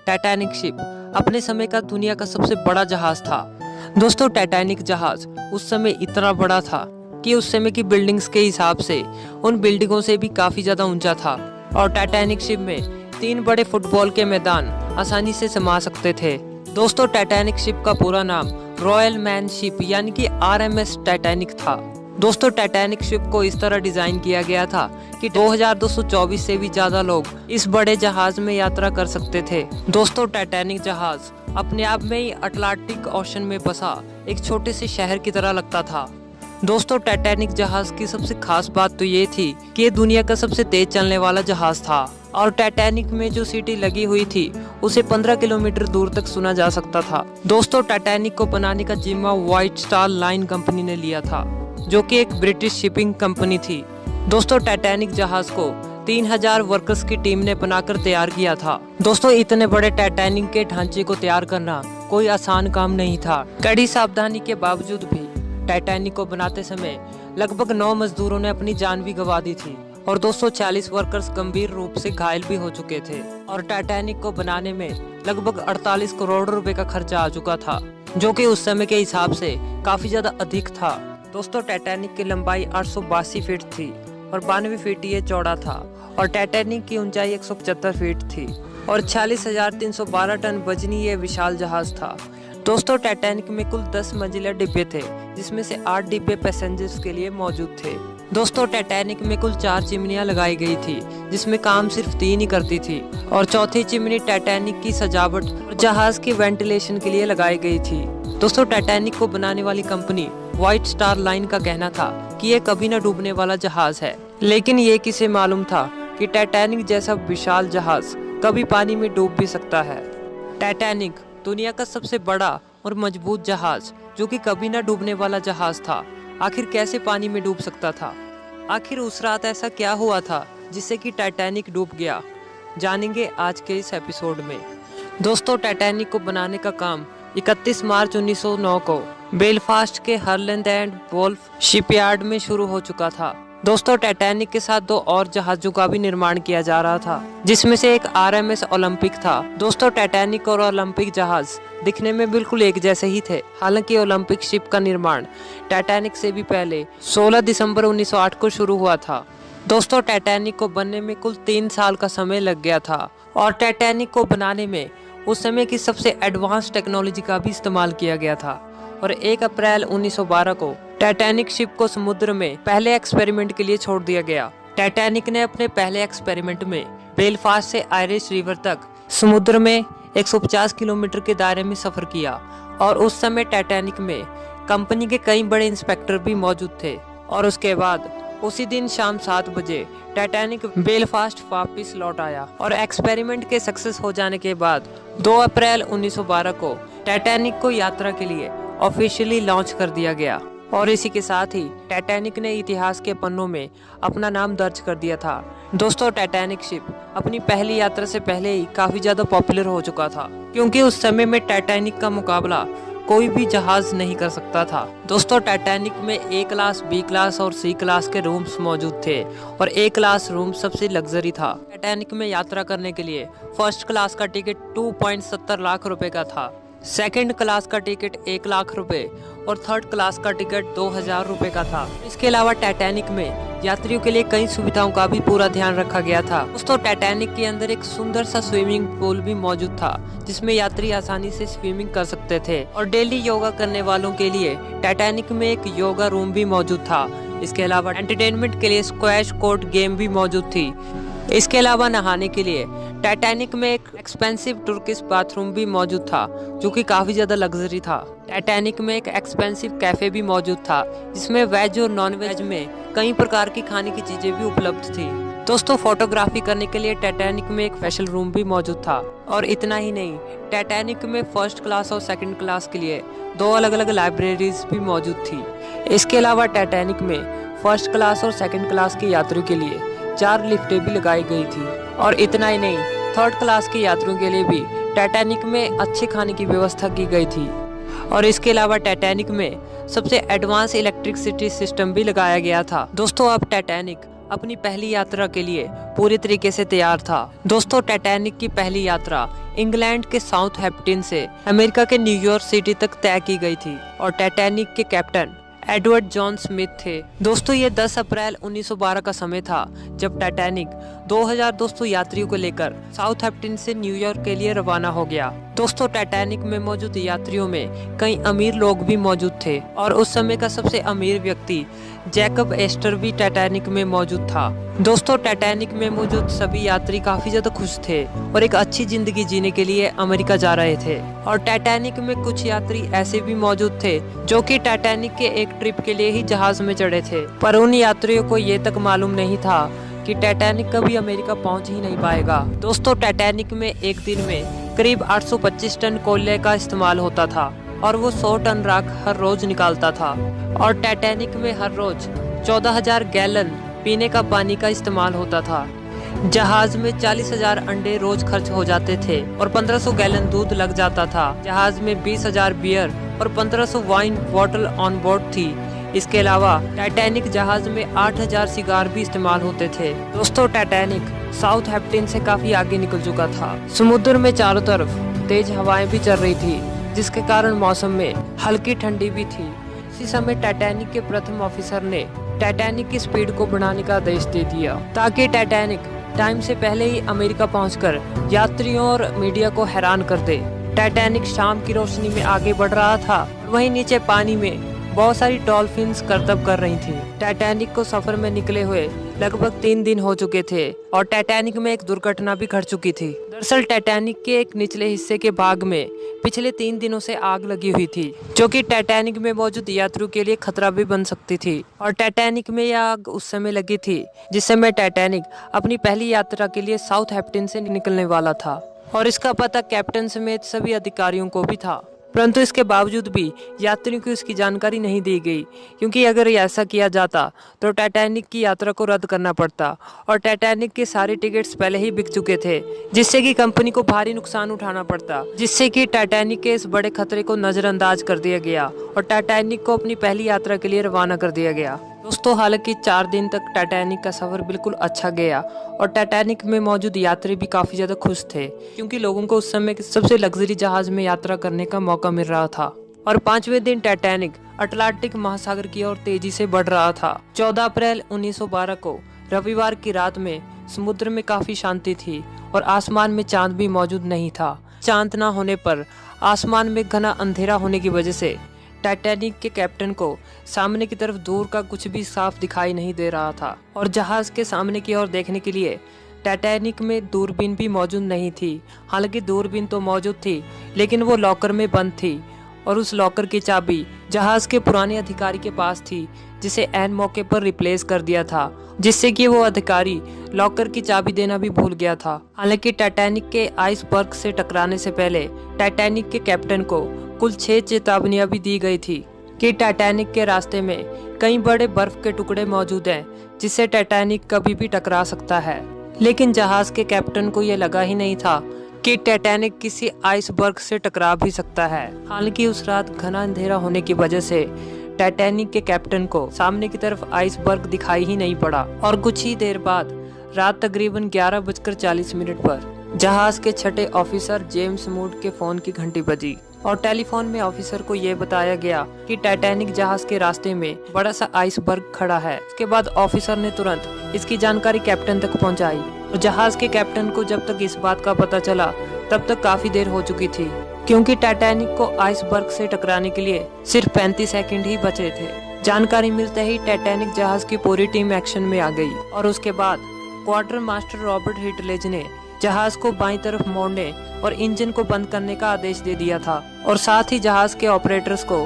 Titanic ship अपने समय का दुनिया का सबसे बड़ा जहाज था। दोस्तों, टाइटैनिक जहाज उस समय इतना बड़ा था कि उस समय की बिल्डिंग्स के हिसाब से उन बिल्डिंगों से भी काफी ज्यादा ऊंचा था। और टाइटैनिक शिप में 3 बड़े फुटबॉल के मैदान आसानी से समा सकते थे। दोस्तों, टाइटैनिक शिप का पूरा नाम रॉयल मैन शिप यानी कि RMS टाइटैनिक था। दोस्तों, टाइटैनिक शिप को इस तरह डिजाइन किया गया था कि 2224 से भी ज्यादा लोग इस बड़े जहाज में यात्रा कर सकते थे। दोस्तों, टाइटैनिक जहाज अपने आप में ही अटलांटिक ओशन में बसा एक छोटे से शहर की तरह लगता था। दोस्तों, टाइटैनिक जहाज की सबसे खास बात तो ये थी कि ये दुनिया का सबसे तेज चलने वाला जहाज था और टाइटैनिक में जो सीटी लगी हुई थी उसे 15 किलोमीटर दूर तक सुना जा सकता था। दोस्तों, टाइटैनिक को बनाने का जिम्मा व्हाइट स्टार लाइन कंपनी ने लिया था, जो कि एक ब्रिटिश शिपिंग कंपनी थी। दोस्तों, टाइटैनिक जहाज को 3000 वर्कर्स की टीम ने बनाकर तैयार किया था। दोस्तों, इतने बड़े टाइटैनिक के ढांचे को तैयार करना कोई आसान काम नहीं था। कड़ी सावधानी के बावजूद भी टाइटैनिक को बनाते समय लगभग 9 मजदूरों ने अपनी जान भी गंवा दी थी और 240 वर्कर्स गंभीर रूप से घायल भी हो चुके थे। और टाइटैनिक को बनाने में लगभग 48 करोड़ रुपए का खर्चा आ चुका था, जो कि उस समय के हिसाब से काफी ज्यादा अधिक था। दोस्तों, टाइटैनिक की लंबाई 882 फीट थी और 92 फीट ये चौड़ा था और टाइटैनिक की ऊंचाई 175 फीट थी और 46,312 टन वजनी ये विशाल जहाज था। दोस्तों, टाइटैनिक में कुल 10 मंजिला डिब्बे थे, जिसमें से 8 डिब्बे पैसेंजर्स के लिए मौजूद थे। दोस्तों, टाइटैनिक में कुल 4 चिमनियां लगाई गई थी, जिसमें काम सिर्फ 3 ही करती थी और चौथी चिमनी टाइटैनिक की सजावट और जहाज की वेंटिलेशन के लिए लगाई गई थी। दोस्तों, टाइटैनिक को बनाने वाली कंपनी व्हाइट स्टार लाइन का कहना था कि ये कभी न डूबने वाला जहाज है, लेकिन ये किसे मालूम था कि टाइटैनिक जैसा विशाल जहाज कभी पानी में डूब भी सकता है। टाइटैनिक दुनिया का सबसे बड़ा और मजबूत जहाज, जो कि कभी न डूबने वाला जहाज था, आखिर कैसे पानी में डूब सकता था? आखिर उस रात ऐसा क्या हुआ था जिससे कि टाइटैनिक डूब गया? जानेंगे आज के इस एपिसोड में। दोस्तों, टाइटैनिक को बनाने का काम 31 मार्च 1909 को बेलफास्ट के हरलैंड एंड वोल्फ शिपयार्ड में शुरू हो चुका था। दोस्तों, टाइटैनिक के साथ 2 और जहाजों का भी निर्माण किया जा रहा था, जिसमें से एक RMS ओलंपिक था। दोस्तों, टाइटैनिक और ओलंपिक जहाज दिखने में बिल्कुल एक जैसे ही थे। हालांकि ओलंपिक शिप का निर्माण टाइटैनिक से भी पहले 16 दिसंबर 1908 को शुरू हुआ था। दोस्तों, टाइटैनिक को बनने में कुल 3 साल का समय लग गया था और टाइटैनिक को बनाने में उस समय की सबसे एडवांस टेक्नोलॉजी का भी इस्तेमाल किया गया था। और 1 अप्रैल 1912 को टाइटैनिक शिप को समुद्र में पहले एक्सपेरिमेंट के लिए छोड़ दिया गया। टाइटैनिक ने अपने पहले एक्सपेरिमेंट में बेलफास्ट से आयरिश रिवर तक समुद्र में 150 किलोमीटर के दायरे में सफर किया और उस समय टाइटैनिक में कंपनी के कई बड़े इंस्पेक्टर भी मौजूद थे। और उसके बाद उसी दिन शाम 7 बजे टाइटैनिक बेलफास्ट वापिस लौट आया और एक्सपेरिमेंट के सक्सेस हो जाने के बाद 2 अप्रैल 1912 को टाइटैनिक को यात्रा के लिए ऑफिशियली लॉन्च कर दिया गया। और इसी के साथ ही टाइटैनिक ने इतिहास के पन्नों में अपना नाम दर्ज कर दिया था। दोस्तों, टाइटैनिक शिप अपनी पहली यात्रा से पहले ही काफी ज्यादा पॉपुलर हो चुका था, क्योंकि उस समय में टाइटैनिक का मुकाबला कोई भी जहाज नहीं कर सकता था। दोस्तों, टाइटैनिक में A क्लास, B क्लास और C क्लास के रूम्स मौजूद थे और A क्लास रूम सबसे लग्जरी था। टाइटैनिक में यात्रा करने के लिए फर्स्ट क्लास का टिकट 2.70 लाख रुपए का था, सेकंड क्लास का टिकट 1 लाख रुपए और थर्ड क्लास का टिकट 2000 रुपए का था। इसके अलावा टाइटैनिक में यात्रियों के लिए कई सुविधाओं का भी पूरा ध्यान रखा गया था। दोस्तों, टाइटैनिक के अंदर एक सुंदर सा स्विमिंग पूल भी मौजूद था, जिसमें यात्री आसानी से स्विमिंग कर सकते थे। और डेली योगा करने वालों के लिए टाइटैनिक में एक योगा रूम भी मौजूद था। इसके अलावा एंटरटेनमेंट के लिए स्क्वैश कोर्ट गेम भी मौजूद थी। इसके अलावा नहाने के लिए टाइटैनिक में एक एक्सपेंसिव टर्किश बाथरूम भी मौजूद था, जो कि काफी ज्यादा लग्जरी था। टाइटैनिक में एक एक्सपेंसिव कैफे भी मौजूद था, जिसमें वेज और नॉन वेज में कई प्रकार की खाने की चीजें भी उपलब्ध थी। दोस्तों, फोटोग्राफी करने के लिए टाइटैनिक में एक स्पेशल रूम भी मौजूद था। और इतना ही नहीं, टाइटैनिक में फर्स्ट क्लास और सेकंड क्लास के लिए 2 अलग अलग लाइब्रेरीज भी मौजूद थी। इसके अलावा टाइटैनिक में फर्स्ट क्लास और सेकंड क्लास के यात्रियों के लिए 4 लिफ्टें भी लगाई गई थी। और इतना ही नहीं, थर्ड क्लास के यात्रियों के लिए भी टाइटैनिक में अच्छे खाने की व्यवस्था की गई थी। और इसके अलावा टाइटैनिक में सबसे एडवांस इलेक्ट्रिसिटी सिस्टम भी लगाया गया था। दोस्तों, अब टाइटैनिक अपनी पहली यात्रा के लिए पूरी तरीके से तैयार था। दोस्तों, टाइटैनिक की पहली यात्रा इंग्लैंड के साउथहैम्पटन से अमेरिका के न्यूयॉर्क सिटी तक तय की गई थी और टाइटैनिक के कैप्टन एडवर्ड जॉन स्मिथ थे। दोस्तों, ये 10 अप्रैल 1912 का समय था जब टाइटैनिक 2200 यात्रियों को लेकर साउथहैम्पटन से न्यूयॉर्क के लिए रवाना हो गया। दोस्तों, टाइटैनिक में मौजूद यात्रियों में कई अमीर लोग भी मौजूद थे और उस समय का सबसे अमीर व्यक्ति जैकब एस्टर भी टाइटैनिक में मौजूद था। दोस्तों, टाइटैनिक में मौजूद सभी यात्री काफी ज्यादा खुश थे और एक अच्छी जिंदगी जीने के लिए अमेरिका जा रहे थे। और टाइटैनिक में कुछ यात्री ऐसे भी मौजूद थे जो कि टाइटैनिक के एक ट्रिप के लिए ही जहाज में चढ़े थे, पर उन यात्रियों को ये तक मालूम नहीं था कि टाइटैनिक कभी अमेरिका पहुंच ही नहीं पाएगा। दोस्तों, टाइटैनिक में एक दिन में करीब 825 टन कोयले का इस्तेमाल होता था और वो 100 टन राख हर रोज निकालता था। और टाइटैनिक में हर रोज 14,000 गैलन पीने का पानी का इस्तेमाल होता था। जहाज में 40,000 अंडे रोज खर्च हो जाते थे और 1500 गैलन दूध लग जाता था। जहाज में 20,000 बियर और 1500 वाइन बॉटल ऑन बोर्ड थी। इसके अलावा टाइटैनिक जहाज में 8,000 सिगार भी इस्तेमाल होते थे। दोस्तों, टाइटैनिक साउथहैम्पटन से काफी आगे निकल चुका था। समुद्र में चारों तरफ तेज हवाएं भी चल रही थी, जिसके कारण मौसम में हल्की ठंडी भी थी। इसी समय टाइटैनिक के प्रथम ऑफिसर ने टाइटैनिक की स्पीड को बढ़ाने का आदेश दे दिया ताकि टाइटैनिक टाइम से पहले ही अमेरिका पहुंचकर यात्रियों और मीडिया को हैरान कर दे। टाइटैनिक शाम की रोशनी में आगे बढ़ रहा था, वहीं नीचे पानी में बहुत सारी डॉल्फिन्स करतब कर रही थी। टाइटैनिक को सफर में निकले हुए लगभग 3 दिन हो चुके थे और टाइटैनिक में एक दुर्घटना भी घट चुकी थी। दरअसल टाइटैनिक के एक निचले हिस्से के भाग में पिछले 3 दिनों से आग लगी हुई थी, जो कि टाइटैनिक में मौजूद यात्रियों के लिए खतरा भी बन सकती थी। और टाइटैनिक में यह आग उस समय लगी थी जिस समय टाइटैनिक अपनी पहली यात्रा के लिए साउथहैम्पटन से निकलने वाला था और इसका पता कैप्टन समेत सभी अधिकारियों को भी था। परंतु इसके बावजूद भी यात्रियों को इसकी जानकारी नहीं दी गई, क्योंकि अगर ऐसा किया जाता तो टाइटैनिक की यात्रा को रद्द करना पड़ता और टाइटैनिक के सारे टिकट्स पहले ही बिक चुके थे, जिससे कि कंपनी को भारी नुकसान उठाना पड़ता, जिससे कि टाइटैनिक के इस बड़े खतरे को नजरअंदाज कर दिया गया और टाइटैनिक को अपनी पहली यात्रा के लिए रवाना कर दिया गया। दोस्तों, हालांकि 4 दिन तक टाइटैनिक का सफर बिल्कुल अच्छा गया और टाइटैनिक में मौजूद यात्री भी काफी ज्यादा खुश थे, क्योंकि लोगों को उस समय सबसे लग्जरी जहाज में यात्रा करने का मौका मिल रहा था। और 5वें दिन टाइटैनिक अटलांटिक महासागर की ओर तेजी से बढ़ रहा था। 14 अप्रैल 1912 को रविवार की रात में समुद्र में काफी शांति थी और आसमान में चांद भी मौजूद नहीं था। चांद न होने पर आसमान में घना अंधेरा होने की वजह से टाइटैनिक के कैप्टन को सामने की तरफ दूर का कुछ भी साफ दिखाई नहीं दे रहा था और जहाज के सामने की ओर देखने के लिए टाइटैनिक में दूरबीन भी मौजूद नहीं थी। हालांकि दूरबीन तो मौजूद थी, लेकिन वो लॉकर में बंद थी और उस लॉकर की चाबी जहाज के पुराने अधिकारी के पास थी, जिसे ऐन मौके पर रिप्लेस कर दिया था, जिससे कि वो अधिकारी लॉकर की चाबी देना भी भूल गया था। हालांकि टाइटैनिक के आइसबर्ग से टकराने से पहले टाइटैनिक के कैप्टन को कुल 6 चेतावनियां भी दी गई थी कि टाइटैनिक के रास्ते में कई बड़े बर्फ के टुकड़े मौजूद हैं, जिससे टाइटैनिक कभी भी टकरा सकता है। लेकिन जहाज के कैप्टन को यह लगा ही नहीं था कि टाइटैनिक किसी आइसबर्ग से टकरा भी सकता है। हालांकि उस रात घना अंधेरा होने की वजह से टाइटैनिक के कैप्टन को सामने की तरफ आइसबर्ग दिखाई ही नहीं पड़ा और कुछ ही देर बाद रात तकरीबन 11:40 पर जहाज के 6ठे ऑफिसर जेम्स मूड के फोन की घंटी बजी और टेलीफोन में ऑफिसर को यह बताया गया कि टाइटैनिक जहाज के रास्ते में बड़ा सा आइसबर्ग खड़ा है। इसके बाद ऑफिसर ने तुरंत इसकी जानकारी कैप्टन तक पहुंचाई और जहाज के कैप्टन को जब तक इस बात का पता चला तब तक काफी देर हो चुकी थी, क्योंकि टाइटैनिक को आइसबर्ग से टकराने के लिए सिर्फ 35 सेकंड ही बचे थे। जानकारी मिलते ही टाइटैनिक जहाज की पूरी टीम एक्शन में आ गई और उसके बाद क्वार्टर मास्टर रॉबर्ट हिटलेज ने जहाज को बाईं तरफ मोड़ने और इंजन को बंद करने का आदेश दे दिया था और साथ ही जहाज के ऑपरेटर्स को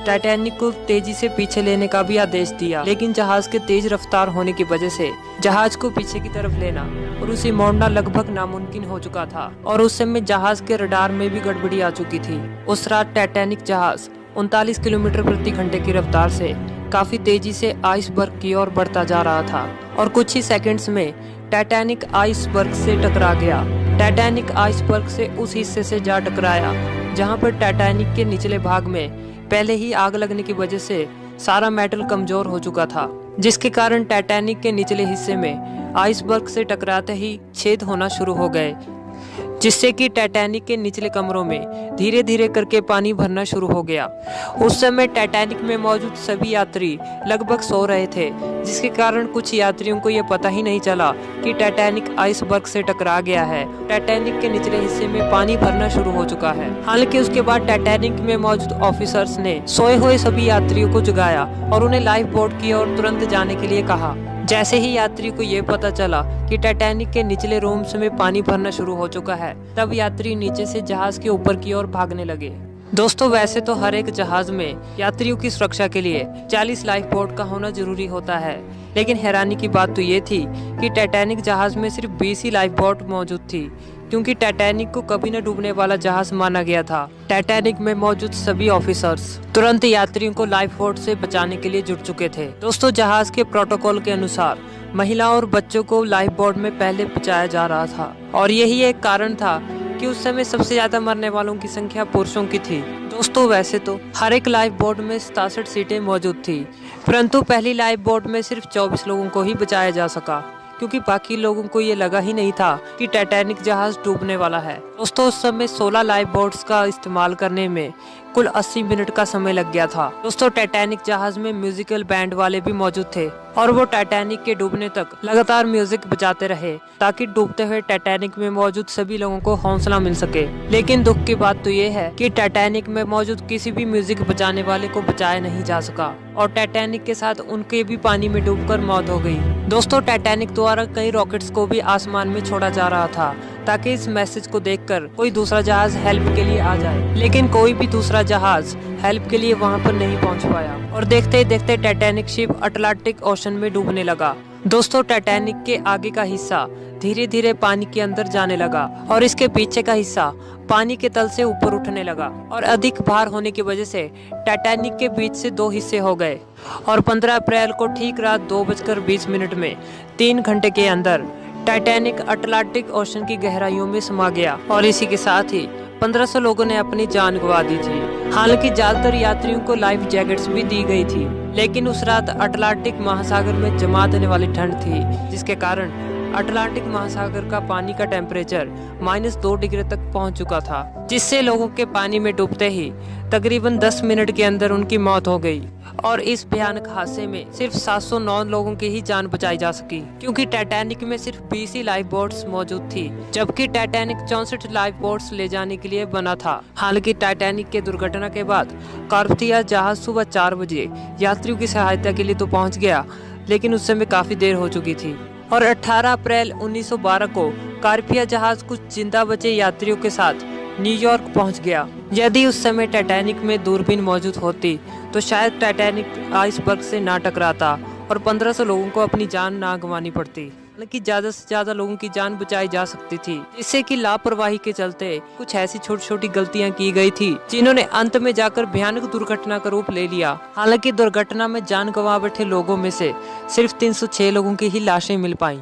टाइटैनिक को तेजी से पीछे लेने का भी आदेश दिया। लेकिन जहाज के तेज रफ्तार होने की वजह से जहाज को पीछे की तरफ लेना और उसे मोड़ना लगभग नामुमकिन हो चुका था और उस समय जहाज के रडार में भी गड़बड़ी आ चुकी थी। उस रात टाइटैनिक जहाज 39 किलोमीटर प्रति घंटे की रफ्तार से काफी तेजी से आइसबर्ग की ओर बढ़ता जा रहा था और कुछ ही सेकंड्स में टाइटैनिक आइसबर्ग से टकरा गया। टाइटैनिक आइसबर्ग से उस हिस्से से जा टकराया जहां पर टाइटैनिक के निचले भाग में पहले ही आग लगने की वजह से सारा मेटल कमजोर हो चुका था जिसके कारण टाइटैनिक के निचले हिस्से में आइसबर्ग से टकराते ही छेद होना शुरू हो गए, जिससे कि टाइटैनिक के निचले कमरों में धीरे धीरे करके पानी भरना शुरू हो गया। उस समय टाइटैनिक में मौजूद सभी यात्री लगभग सो रहे थे, जिसके कारण कुछ यात्रियों को यह पता ही नहीं चला कि टाइटैनिक आइसबर्ग से टकरा गया है। टाइटैनिक के निचले हिस्से में पानी भरना शुरू हो चुका है। हालांकि उसके बाद टाइटैनिक में मौजूद ऑफिसर्स ने सोए हुए सभी यात्रियों को जगाया और उन्हें लाइफ बोट की ओर तुरंत जाने के लिए कहा। जैसे ही यात्री को ये पता चला कि टाइटैनिक के निचले रूम्स में पानी भरना शुरू हो चुका है, तब यात्री नीचे से जहाज के ऊपर की ओर भागने लगे। दोस्तों, वैसे तो हर एक जहाज में यात्रियों की सुरक्षा के लिए 40 लाइफ बोट का होना जरूरी होता है, लेकिन हैरानी की बात तो ये थी कि टाइटैनिक जहाज में सिर्फ 20 ही लाइफ बोट मौजूद थी, क्योंकि टाइटैनिक को कभी न डूबने वाला जहाज माना गया था। टाइटैनिक में मौजूद सभी ऑफिसर्स तुरंत यात्रियों को लाइफ बोट से बचाने के लिए जुट चुके थे। दोस्तों, जहाज के प्रोटोकॉल के अनुसार महिला और बच्चों को लाइफ बोट में पहले पहुंचाया जा रहा था, और यही एक कारण था कि उस समय सबसे ज्यादा मरने वालों की संख्या पुरुषों की थी। दोस्तों, वैसे तो हर एक लाइफ बोट में 67 सीटें मौजूद थी, परंतु पहली लाइफ बोट में सिर्फ 24 लोगों को ही बचाया जा सका, क्योंकि बाकी लोगों को ये लगा ही नहीं था कि टाइटैनिक जहाज डूबने वाला है। दोस्तों, उस समय 16 लाइफ बोट्स का इस्तेमाल करने में कुल 80 मिनट का समय लग गया था। दोस्तों, टाइटैनिक जहाज में म्यूजिकल बैंड वाले भी मौजूद थे और वो टाइटैनिक के डूबने तक लगातार म्यूजिक बजाते रहे, ताकि डूबते हुए टाइटैनिक में मौजूद सभी लोगों को हौसला मिल सके। लेकिन दुख की बात तो ये है कि टाइटैनिक में मौजूद किसी भी म्यूजिक बजाने वाले को बचाया नहीं जा सका, और टाइटैनिक के साथ उनके भी पानी में डूबकर मौत हो गई। दोस्तों, टाइटैनिक द्वारा कई रॉकेट्स को भी आसमान में छोड़ा जा रहा था, ताकि इस मैसेज को देखकर कोई दूसरा जहाज हेल्प के लिए आ जाए, लेकिन कोई भी दूसरा जहाज हेल्प के लिए वहां पर नहीं पहुंच पाया, और देखते ही देखते टाइटैनिक शिप अटलांटिक ओशन में डूबने लगा। दोस्तों, टाइटैनिक के आगे का हिस्सा धीरे धीरे पानी के अंदर जाने लगा और इसके पीछे का हिस्सा पानी के तल से ऊपर उठने लगा, और अधिक भार होने की वजह से टाइटैनिक के बीच से 2 हिस्से हो गए, और 15 अप्रैल को ठीक रात 2:20 में 3 घंटे के अंदर टाइटैनिक अटलांटिक ओशन की गहराइयों में समा गया, और इसी के साथ ही 1500 लोगों ने अपनी जान गंवा दी थी। हालांकि ज्यादातर यात्रियों को लाइफ जैकेट्स भी दी गई थी, लेकिन उस रात अटलांटिक महासागर में जमा देने वाली ठंड थी, जिसके कारण अटलांटिक महासागर का पानी का टेम्परेचर -2 डिग्री तक पहुंच चुका था, जिससे लोगों के पानी में डूबते ही तकरीबन 10 मिनट के अंदर उनकी मौत हो गई। और इस भयानक हादसे में सिर्फ 709 लोगों की ही जान बचाई जा सकी, क्योंकि टाइटैनिक में सिर्फ 20 ही लाइफ बोट्स मौजूद थी, जबकि टाइटैनिक 64 लाइफ बोट्स ले जाने के लिए बना था। हालांकि टाइटैनिक के दुर्घटना के बाद कार्पथिया जहाज सुबह 4 बजे यात्रियों की सहायता के लिए तो पहुंच गया, लेकिन उस समय काफी देर हो चुकी थी, और 18 अप्रैल 1912 को कार्पिया जहाज कुछ जिंदा बचे यात्रियों के साथ न्यूयॉर्क पहुंच गया। यदि उस समय टाइटैनिक में दूरबीन मौजूद होती तो शायद टाइटैनिक आइसबर्ग से ना टकराता और 1500 लोगों को अपनी जान ना गंवानी पड़ती। हालांकि ज्यादा से ज्यादा लोगों की जान बचाई जा सकती थी, जिससे कि लापरवाही के चलते कुछ ऐसी छोटी छोटी गलतियां की गई थी, जिन्होंने अंत में जाकर भयानक दुर्घटना का रूप ले लिया। हालांकि दुर्घटना में जान गंवा बैठे लोगों में से सिर्फ 306 लोगों की ही लाशें मिल पाई।